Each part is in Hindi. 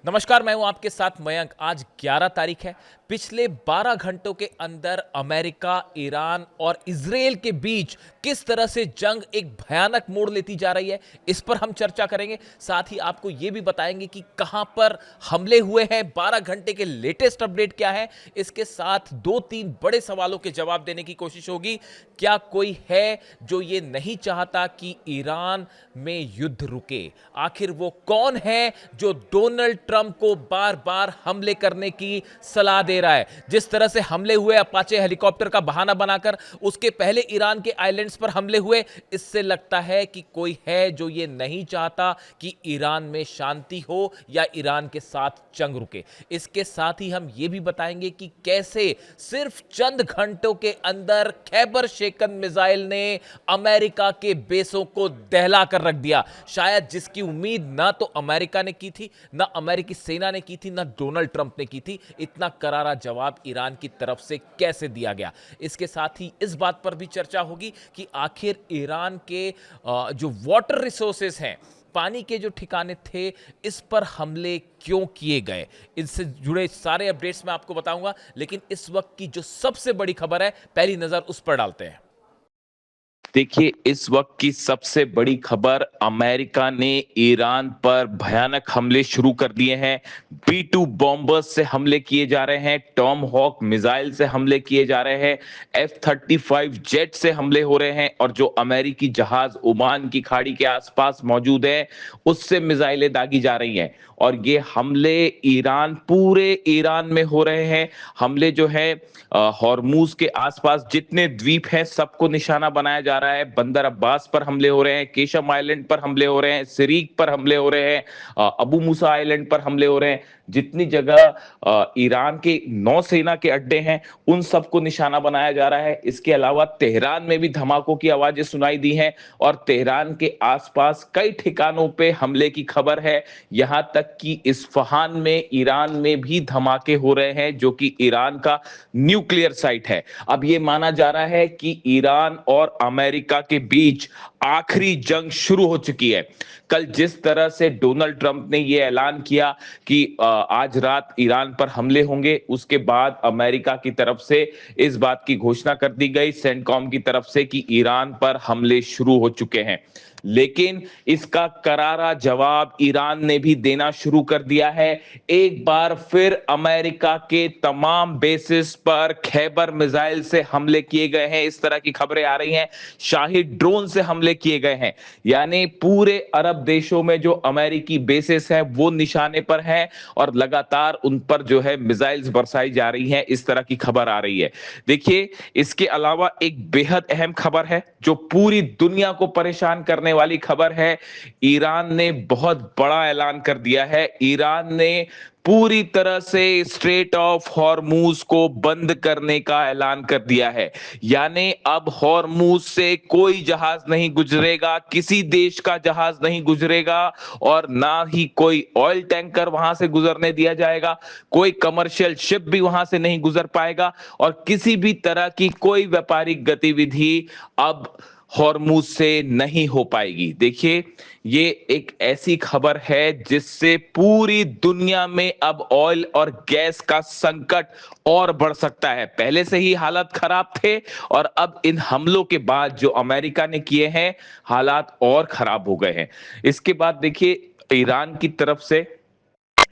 नमस्कार, मैं हूं आपके साथ मयंक। आज 11 तारीख है। पिछले 12 घंटों के अंदर अमेरिका, ईरान और इजराइल के बीच किस तरह से जंग एक भयानक मोड़ लेती जा रही है, इस पर हम चर्चा करेंगे। साथ ही आपको यह भी बताएंगे कि कहां पर हमले हुए हैं, 12 घंटे के लेटेस्ट अपडेट क्या है। इसके साथ 2-3 बड़े सवालों के जवाब देने की कोशिश होगी। क्या कोई है जो ये नहीं चाहता कि ईरान में युद्ध रुके? आखिर वो कौन है जो डोनाल्ड ट्रंप को बार बार हमले करने की सलाह दे रहा है? जिस तरह से हमले हुए अपाचे हेलीकॉप्टर का बहाना बनाकर, उसके पहले ईरान के आइलैंड्स पर हमले हुए, इससे लगता है कि कोई है जो ये नहीं चाहता कि ईरान में शांति हो या ईरान के साथ जंग रुके। इसके साथ ही हम ये भी बताएंगे कि कैसे सिर्फ चंद घंटों के अंदर खैबर शेकन मिसाइल ने अमेरिका के बेसों को दहला कर रख दिया। शायद जिसकी उम्मीद ना तो अमेरिका ने की थी, ना अमेरिकी सेना ने की थी, ना डोनाल्ड ट्रंप ने की थी। इतना करारा जवाब ईरान की तरफ से कैसे दिया गया? इसके साथ ही इस बात पर भी चर्चा होगी कि आखिर ईरान के जो वाटर रिसोर्सेस हैं, पानी के जो ठिकाने थे, इस पर हमले क्यों किए गए। इससे जुड़े सारे अपडेट्स मैं आपको बताऊंगा, लेकिन इस वक्त की जो सबसे बड़ी खबर है, पहली नजर उस पर डालते हैं। देखिए, इस वक्त की सबसे बड़ी खबर, अमेरिका ने ईरान पर भयानक हमले शुरू कर दिए हैं। B-2 बॉम्बर्स से हमले किए जा रहे हैं, टॉम हॉक मिसाइल से हमले किए जा रहे हैं, F-35 जेट से हमले हो रहे हैं और जो अमेरिकी जहाज ओमान की खाड़ी के आसपास मौजूद है, उससे मिसाइलें दागी जा रही हैं। और ये हमले पूरे ईरान में हो रहे हैं। हमले जो है हॉर्मूज के आसपास जितने द्वीप हैं, सबको निशाना बनाया जा रहा है। बंदर अब्बास पर हमले हो रहे हैं, केशम आइलैंड पर हमले हो रहे हैं, सिरीक पर हमले हो रहे हैं, अबू मूसा आइलैंड पर हमले हो रहे हैं। जितनी जगह ईरान के नौसेना के अड्डे हैं, उन सबको निशाना बनाया जा रहा है। इसके अलावा तेहरान में भी धमाकों की आवाजें सुनाई दी हैं और तेहरान के आसपास कई ठिकानों पे हमले की खबर है। यहां तक कि इस्फहान में, ईरान में भी धमाके हो रहे हैं, जो कि ईरान का न्यूक्लियर साइट है। अब ये माना जा रहा है कि ईरान और अमेरिका के बीच आखिरी जंग शुरू हो चुकी है। कल जिस तरह से डोनाल्ड ट्रंप ने यह ऐलान किया कि आज रात ईरान पर हमले होंगे, उसके बाद अमेरिका की तरफ से इस बात की घोषणा कर दी गई, सेंटकॉम की तरफ से, कि ईरान पर हमले शुरू हो चुके हैं। लेकिन इसका करारा जवाब ईरान ने भी देना शुरू कर दिया है। एक बार फिर अमेरिका के तमाम बेसिस पर खैबर मिसाइल से हमले किए गए हैं, इस तरह की खबरें आ रही हैं। शाही ड्रोन से हमले किए गए हैं, यानी पूरे अरब देशों में जो अमेरिकी बेसिस हैं वो निशाने पर हैं और लगातार उन पर जो है मिसाइल्स बरसाई जा रही हैं, इस तरह की खबर आ रही है। देखिए, इसके अलावा एक बेहद अहम खबर है जो पूरी दुनिया को परेशान करने वाली खबर है। ईरान ने बहुत बड़ा ऐलान कर दिया है। ईरान ने पूरी तरह से स्ट्रेट ऑफ हॉर्मूज को बंद करने का ऐलान कर दिया है। यानी अब हॉर्मूज से कोई जहाज नहीं गुजरेगा, किसी देश का जहाज नहीं गुजरेगा और ना ही कोई ऑयल टैंकर वहां से गुजरने दिया जाएगा। कोई कमर्शियल शिप भी वहां से नहीं गुजर पाएगा और किसी भी तरह की कोई व्यापारिक गतिविधि अब हॉर्मूज से नहीं हो पाएगी। देखिए, ये एक ऐसी खबर है जिससे पूरी दुनिया में अब ऑयल और गैस का संकट और बढ़ सकता है। पहले से ही हालात खराब थे और अब इन हमलों के बाद जो अमेरिका ने किए हैं, हालात और खराब हो गए हैं। इसके बाद देखिए, ईरान की तरफ से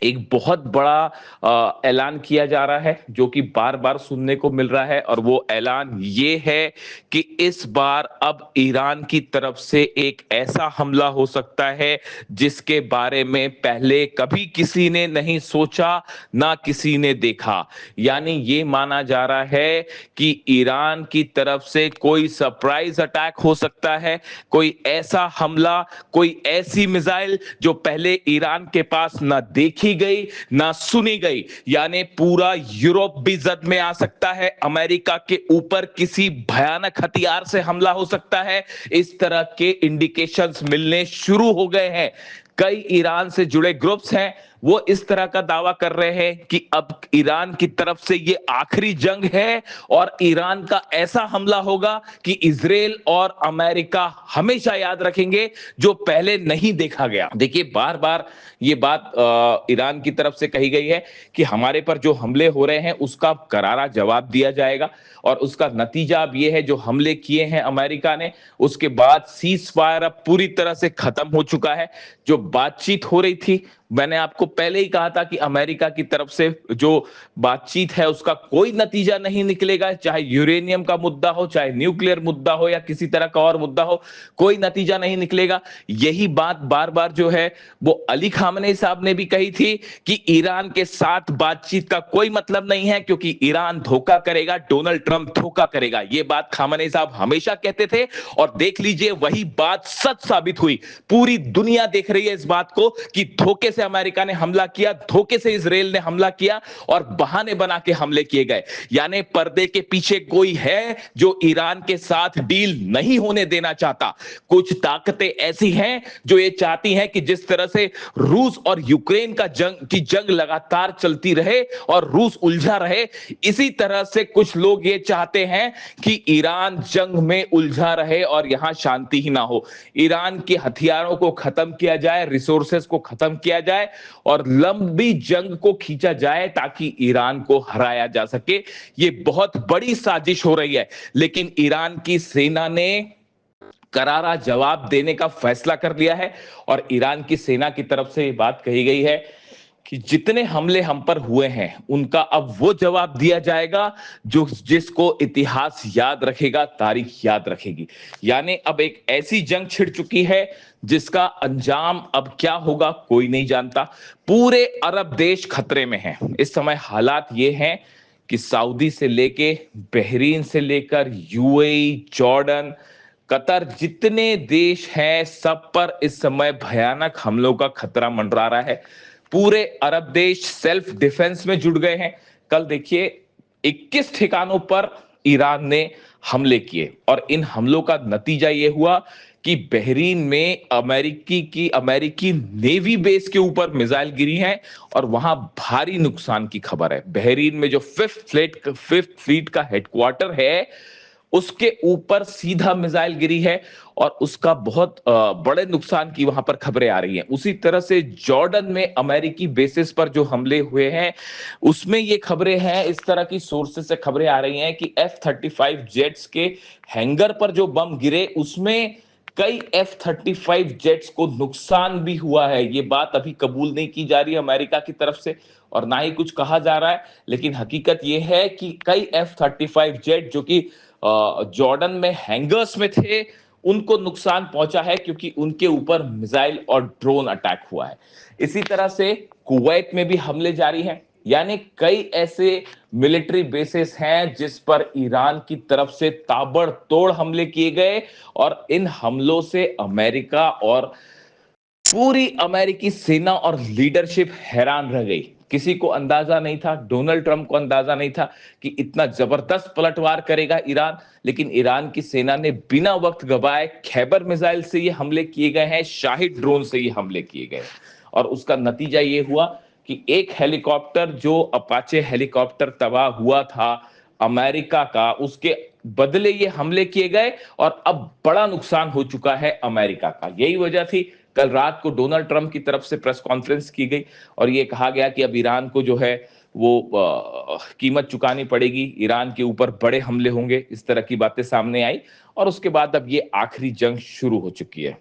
एक बहुत बड़ा ऐलान किया जा रहा है, जो कि बार बार सुनने को मिल रहा है, और वो ऐलान ये है कि इस बार अब ईरान की तरफ से एक ऐसा हमला हो सकता है जिसके बारे में पहले कभी किसी ने नहीं सोचा, ना किसी ने देखा। यानी ये माना जा रहा है कि ईरान की तरफ से कोई सरप्राइज अटैक हो सकता है, कोई ऐसा हमला, कोई ऐसी मिसाइल जो पहले ईरान के पास ना देखी गई ना सुनी गई। यानी पूरा यूरोप भी जद में आ सकता है, अमेरिका के ऊपर किसी भयानक हथियार से हमला हो सकता है। इस तरह के इंडिकेशंस मिलने शुरू हो गए हैं। कई ईरान से जुड़े ग्रुप्स हैं वो इस तरह का दावा कर रहे हैं कि अब ईरान की तरफ से ये आखिरी जंग है और ईरान का ऐसा हमला होगा कि इजराइल और अमेरिका हमेशा याद रखेंगे, जो पहले नहीं देखा गया। देखिए, बार बार ये बात ईरान की तरफ से कही गई है कि हमारे पर जो हमले हो रहे हैं उसका करारा जवाब दिया जाएगा, और उसका नतीजा अब ये है, जो हमले किए हैं अमेरिका ने, उसके बाद सीज फायर अब पूरी तरह से खत्म हो चुका है। जो बातचीत हो रही थी, मैंने आपको पहले ही कहा था कि अमेरिका की तरफ से जो बातचीत है उसका कोई नतीजा नहीं निकलेगा, चाहे यूरेनियम का मुद्दा हो, चाहे न्यूक्लियर मुद्दा हो, या किसी तरह का और मुद्दा हो, कोई नतीजा नहीं निकलेगा। यही बात बार बार जो है वो अली खामनेई साहब ने भी कही थी कि ईरान के साथ बातचीत का कोई मतलब नहीं है, क्योंकि ईरान धोखा करेगा, डोनाल्ड ट्रंप धोखा करेगा। ये बात खामनेई साहब हमेशा कहते थे, और देख लीजिए वही बात सच साबित हुई। पूरी दुनिया देख रही है इस बात को कि धोखे से अमेरिका ने हमला किया, धोखे से इजराइल ने हमला किया, और बहाने बना के हमले किए गए। यानी पर्दे के पीछे कोई है जो ईरान के साथ डील नहीं होने देना चाहता। कुछ ताकतें ऐसी हैं जो ये चाहती हैं कि जिस तरह से रूस और यूक्रेन का जंग लगातार चलती रहे और रूस उलझा रहे, इसी तरह से कुछ लोग ये चाहते हैं कि ईरान जंग में उलझा रहे और यहां शांति ही ना हो। ईरान के हथियारों को खत्म किया जाए, रिसोर्सेस को खत्म किया जाए, और लंबी जंग को खींचा जाए ताकि ईरान को हराया जा सके। ये बहुत बड़ी साजिश हो रही है, लेकिन ईरान की सेना ने करारा जवाब देने का फैसला कर लिया है, और ईरान की सेना की तरफ से ये बात कही गई है कि जितने हमले हम पर हुए हैं उनका अब वो जवाब दिया जाएगा जो जिसको इतिहास याद रखेगा, तारीख याद रखेगी। यानी अब एक ऐसी जंग छिड़ चुकी है जिसका अंजाम अब क्या होगा कोई नहीं जानता। पूरे अरब देश खतरे में हैं इस समय। हालात ये हैं कि सऊदी से लेके, बहरीन से लेकर, यूएई, जॉर्डन, कतर, जितने देश हैं सब पर इस समय भयानक हमलों का खतरा मंडरा रहा है। पूरे अरब देश सेल्फ डिफेंस में जुट गए हैं। कल देखिए 21 ठिकानों पर ईरान ने हमले किए, और इन हमलों का नतीजा यह हुआ कि बहरीन में अमेरिकी नेवी बेस के ऊपर मिसाइल गिरी हैं, और वहां भारी नुकसान की खबर है। बहरीन में जो फिफ्थ फ्लीट का हेडक्वार्टर है उसके ऊपर सीधा मिसाइल गिरी है, और उसका बहुत बड़े नुकसान की वहां पर खबरें आ रही हैं। उसी तरह से जॉर्डन में अमेरिकी बेसिस पर जो हमले हुए हैं उसमें ये खबरें हैं, इस तरह की सोर्सेस से खबरें आ रही हैं कि F-35 जेट्स के हैंगर पर जो बम गिरे उसमें कई F-35 जेट्स को नुकसान भी हुआ है। ये बात अभी कबूल नहीं की जा रही है अमेरिका की तरफ से, और ना ही कुछ कहा जा रहा है, लेकिन हकीकत यह है कि कई F-35 जेट जो कि जॉर्डन में हैंगर्स में थे उनको नुकसान पहुंचा है, क्योंकि उनके ऊपर मिसाइल और ड्रोन अटैक हुआ है। इसी तरह से कुवैत में भी हमले जारी हैं। यानी कई ऐसे मिलिट्री बेसेस हैं जिस पर ईरान की तरफ से ताबड़तोड़ हमले किए गए, और इन हमलों से अमेरिका और पूरी अमेरिकी सेना और लीडरशिप हैरान रह गई। किसी को अंदाजा नहीं था, डोनाल्ड ट्रंप को अंदाजा नहीं था कि इतना जबरदस्त पलटवार करेगा ईरान, लेकिन ईरान की सेना ने बिना वक्त गवाए खैबर मिसाइल से ये हमले किए गए हैं, शाहिद ड्रोन से ये हमले किए गए, और उसका नतीजा ये हुआ कि एक हेलीकॉप्टर, जो अपाचे हेलीकॉप्टर तबाह हुआ था अमेरिका का, उसके बदले ये हमले किए गए, और अब बड़ा नुकसान हो चुका है अमेरिका का। यही वजह थी कल रात को डोनाल्ड ट्रंप की तरफ से प्रेस कॉन्फ्रेंस की गई, और ये कहा गया कि अब ईरान को जो है वो कीमत चुकानी पड़ेगी, ईरान के ऊपर बड़े हमले होंगे, इस तरह की बातें सामने आई, और उसके बाद अब ये आखिरी जंग शुरू हो चुकी है।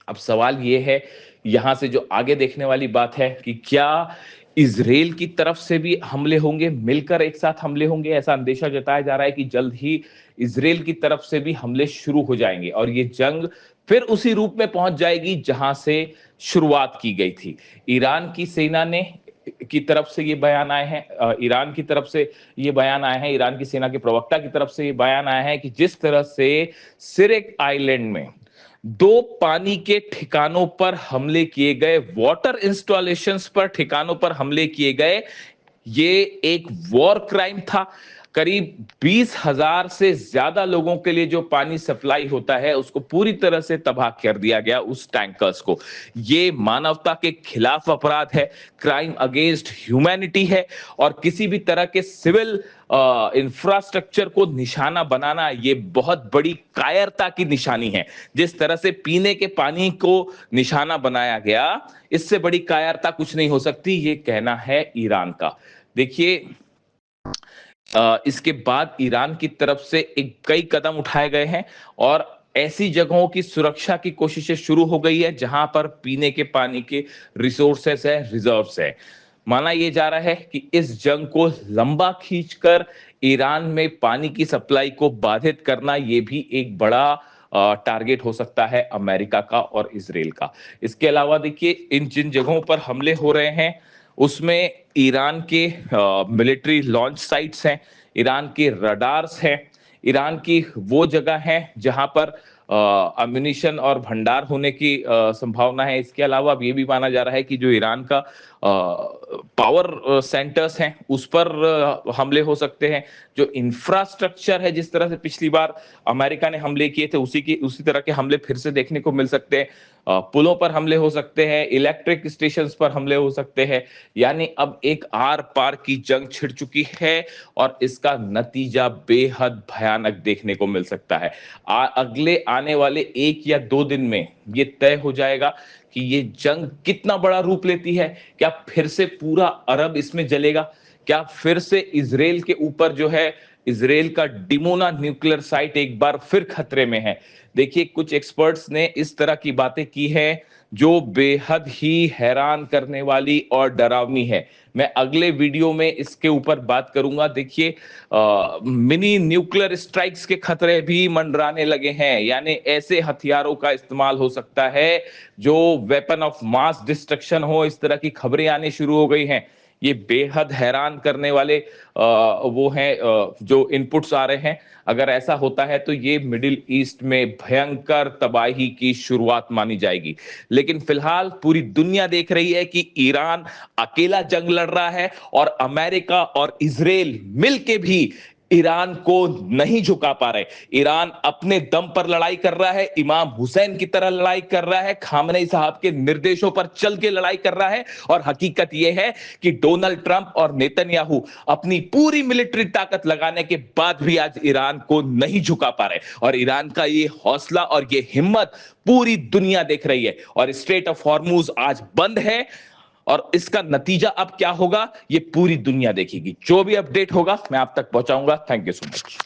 अब सवाल ये है, यहां से जो आगे देखने वाली बात है कि क्या इजराइल की तरफ से भी हमले होंगे, मिलकर एक साथ हमले होंगे। ऐसा अंदेशा जताया जा रहा है कि जल्द ही इजराइल की तरफ से भी हमले शुरू हो जाएंगे, और ये जंग फिर उसी रूप में पहुंच जाएगी जहां से शुरुआत की गई थी। ईरान की सेना ने की तरफ से ये बयान आए हैं, ईरान की तरफ से ये बयान आए हैं, ईरान की सेना के प्रवक्ता की तरफ से ये बयान आया है कि जिस तरह से सिरेक आइलैंड में 2 पानी के ठिकानों पर हमले किए गए, वाटर इंस्टॉलेशंस पर ठिकानों पर हमले किए गए, ये एक वॉर क्राइम था। करीब 20,000 से ज्यादा लोगों के लिए जो पानी सप्लाई होता है उसको पूरी तरह से तबाह कर दिया गया उस टैंकर्स को। ये मानवता के खिलाफ अपराध है, क्राइम अगेंस्ट ह्यूमैनिटी है और किसी भी तरह के सिविल इंफ्रास्ट्रक्चर को निशाना बनाना ये बहुत बड़ी कायरता की निशानी है। जिस तरह से पीने के पानी को निशाना बनाया गया, इससे बड़ी कायरता कुछ नहीं हो सकती, ये कहना है ईरान का। देखिए, इसके बाद ईरान की तरफ से एक कई कदम उठाए गए हैं और ऐसी जगहों की सुरक्षा की कोशिशें शुरू हो गई है जहां पर पीने के पानी के रिसोर्सेस है, रिजर्व्स है। माना यह जा रहा है कि इस जंग को लंबा खींचकर ईरान में पानी की सप्लाई को बाधित करना यह भी एक बड़ा टारगेट हो सकता है अमेरिका का और इजराइल का। इसके अलावा देखिए, इन जिन जगहों पर हमले हो रहे हैं उसमें ईरान के मिलिट्री लॉन्च साइट्स हैं, ईरान के रडार्स हैं, ईरान की वो जगह है जहां पर अम्यूनिशन और भंडार होने की संभावना है। इसके अलावा अब ये भी माना जा रहा है कि जो ईरान का पावर सेंटर्स हैं उस पर हमले हो सकते हैं। जो इंफ्रास्ट्रक्चर है, जिस तरह से पिछली बार अमेरिका ने हमले किए थे उसी तरह के हमले फिर से देखने को मिल सकते हैं। पुलों पर हमले हो सकते हैं, इलेक्ट्रिक स्टेशंस पर हमले हो सकते हैं। यानी अब एक आर पार की जंग छिड़ चुकी है और इसका नतीजा बेहद भयानक देखने को मिल सकता है। अगले आने वाले 1 या 2 दिन में ये तय हो जाएगा कि ये जंग कितना बड़ा रूप लेती है। क्या फिर से पूरा अरब इसमें जलेगा? क्या फिर से इजराइल के ऊपर जो है, इजराइल का डिमोना न्यूक्लियर साइट एक बार फिर खतरे में है? देखिए, कुछ एक्सपर्ट्स ने इस तरह की बातें की हैं जो बेहद ही हैरान करने वाली और डरावनी है। मैं अगले वीडियो में इसके ऊपर बात करूंगा। देखिए, मिनी न्यूक्लियर स्ट्राइक्स के खतरे भी मंडराने लगे हैं, यानी ऐसे हथियारों का इस्तेमाल हो सकता है जो वेपन ऑफ मास डिस्ट्रक्शन हो। इस तरह की खबरें आने शुरू हो गई हैं। ये बेहद हैरान करने वाले वो हैं जो इनपुट्स आ रहे हैं। अगर ऐसा होता है तो ये मिडिल ईस्ट में भयंकर तबाही की शुरुआत मानी जाएगी। लेकिन फिलहाल पूरी दुनिया देख रही है कि ईरान अकेला जंग लड़ रहा है और अमेरिका और इजराइल मिलके भी ईरान को नहीं झुका पा रहे। ईरान अपने दम पर लड़ाई कर रहा है, इमाम हुसैन की तरह लड़ाई कर रहा है, खामनेई साहब के निर्देशों पर चल के लड़ाई कर रहा है। और हकीकत यह है कि डोनाल्ड ट्रंप और नेतन्याहू अपनी पूरी मिलिट्री ताकत लगाने के बाद भी आज ईरान को नहीं झुका पा रहे। और ईरान का ये हौसला और ये हिम्मत पूरी दुनिया देख रही है। और स्ट्रेट ऑफ हॉर्मुज आज बंद है और इसका नतीजा अब क्या होगा ये पूरी दुनिया देखेगी। जो भी अपडेट होगा मैं आप तक पहुंचाऊंगा। Thank you so much.